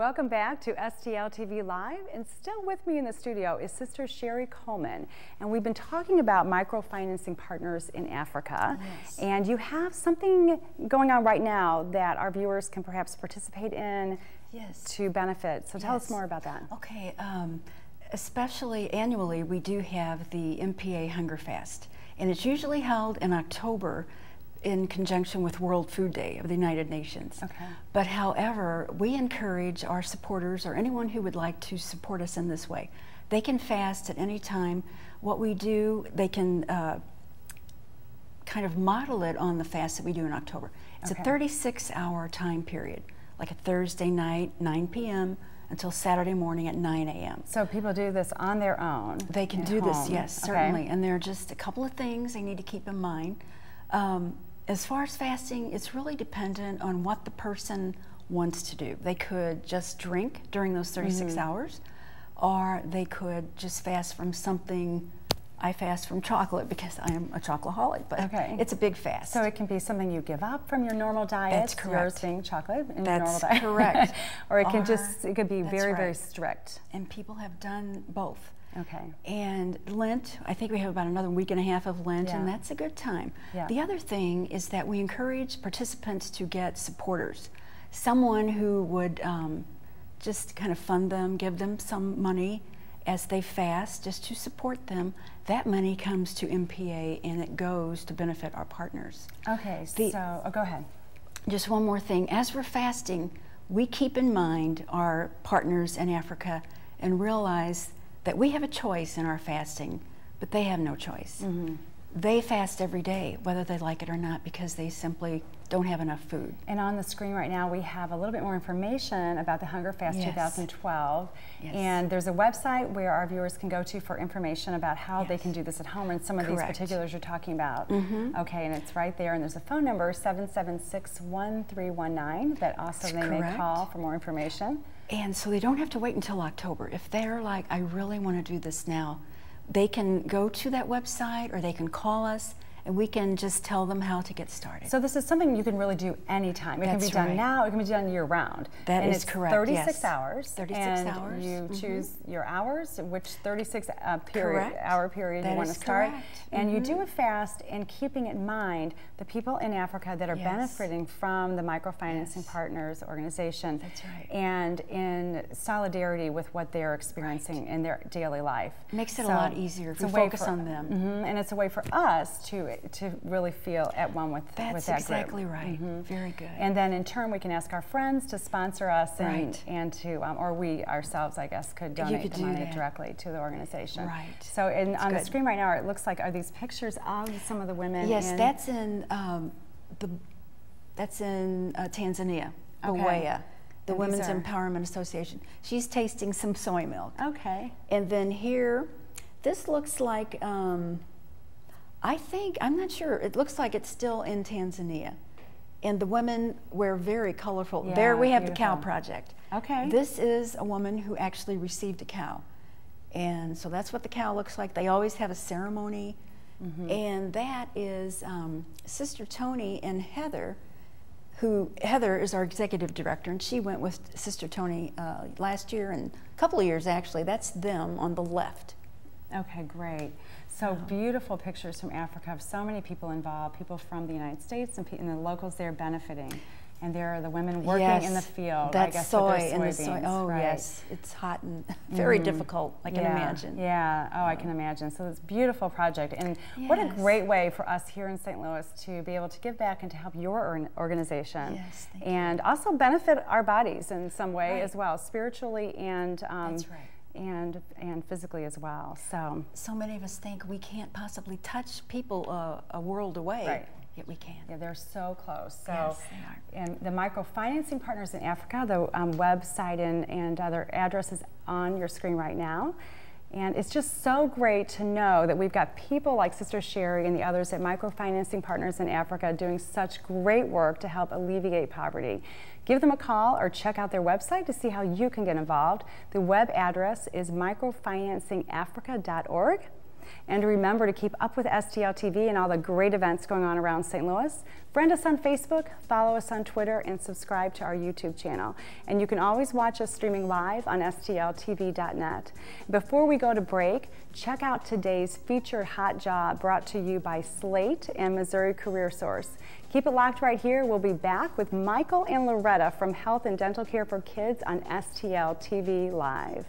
Welcome back to STL TV Live, and still with me in the studio is Sister Sherri Coleman, and we've been talking about microfinancing partners in Africa. Yes. And you have something going on right now that our viewers can perhaps participate in. Yes. To benefit. So tell Yes. us more about that. Okay, especially annually we do have the MPA Hunger Fast, and it's usually held in October in conjunction with World Food Day of the United Nations. Okay. But however, we encourage our supporters or anyone who would like to support us in this way. They can fast at any time. What we do, they can kind of model it on the fast that we do in October. It's Okay. a 36-hour time period, like a Thursday night, 9 p.m. until Saturday morning at 9 a.m. So people do this on their own? They can at do this, home. yes, Okay. certainly. And there are just a couple of things they need to keep in mind. As far as fasting, it's really dependent on what the person wants to do. They could just drink during those 36 hours, or they could just fast from something. I fast from chocolate because I am a chocoholic, but Okay. it's a big fast. So it can be something you give up from your normal diet. That's correct. Yours being chocolate in your That's normal diet. correct. Or it can it could be That's very, very right. strict. And people have done both. Okay. And Lent, I think we have about another week and a half of Lent, and Yeah. that's a good time. Yeah. The other thing is that we encourage participants to get supporters, someone who would just kind of fund them, give them some money as they fast, just to support them. That money comes to MPA and it goes to benefit our partners. Okay, go ahead. Just one more thing. As we're fasting, we keep in mind our partners in Africa and realize that we have a choice in our fasting, but they have no choice. They fast every day, whether they like it or not, because they simply don't have enough food. And on the screen right now, we have a little bit more information about the Hunger Fast Yes. 2012. Yes. And there's a website where our viewers can go to for information about how they Yes. can do this at home and some of these Correct. particulars you're talking about. Okay, and it's right there. And there's a phone number, 776-1319, that also they may correct. call for more information. And so they don't have to wait until October. If they're like, I really want to do this now, they can go to that website or they can call us and we can just tell them how to get started. So this is something you can really do anytime. It can be That's done right. now, it can be done year round. That and is it's correct, 36 yes. hours. 36 and hours. You choose your hours, which 36 hour Correct. period That you want to is start. correct. And you do a fast, and keeping in mind the people in Africa that are Yes. benefiting from the Microfinancing Yes. Partners organization. That's right. And in solidarity with what they're experiencing in their daily life. It makes it So a lot easier if it's we a way focus for- on them. And it's a way for us to really feel at one with That's that exactly group. right. Very good. And then in turn, we can ask our friends to sponsor us, Right. and to, or we ourselves, I guess, could donate could the do money that. directly to the organization. Right. So on the good. screen right now, it looks like, are these pictures of some of the women? Yes, in, that's in Tanzania, Okay. Bawea, the And Women's these are- Empowerment Association. She's tasting some soy milk. Okay. And then here, this looks like, I'm not sure, it looks like it's still in Tanzania. And the women wear very colorful. Yeah, there we have the beautiful. cow project. Okay. This is a woman who actually received a cow. And so that's what the cow looks like. They always have a ceremony. And that is Sister Tony and Heather, Heather is our executive director, and she went with Sister Tony last year and a couple of years actually. That's them on the left. Okay, great. So beautiful pictures from Africa of so many people involved, people from the United States and the locals there benefiting. And there are the women working in the field, That's I guess, soy with their and the soybeans. soy. Oh, right. yes. It's hot and very difficult, I can imagine. Yeah, oh, I can imagine. So it's a beautiful project. And what a Yes. great way for us here in St. Louis to be able to give back and to help your organization. Yes, thank and also benefit our bodies in some way Right. as well, spiritually and That's right. and physically as well. So many of us think we can't possibly touch people a world away. Right. Yet we can. Yeah, they're so close. So, Yes, they are. And the Microfinancing Partners in Africa, the website and other addresses on your screen right now. And it's just so great to know that we've got people like Sister Sherri and the others at Microfinancing Partners in Africa doing such great work to help alleviate poverty. Give them a call or check out their website to see how you can get involved. The web address is microfinancingafrica.org. And remember to keep up with STL TV and all the great events going on around St. Louis. Friend us on Facebook, follow us on Twitter, and subscribe to our YouTube channel. And you can always watch us streaming live on stltv.net. Before we go to break, check out today's featured hot job brought to you by Slate and Missouri Career Source. Keep it locked right here. We'll be back with Michael and Loretta from Health and Dental Care for Kids on STL TV Live.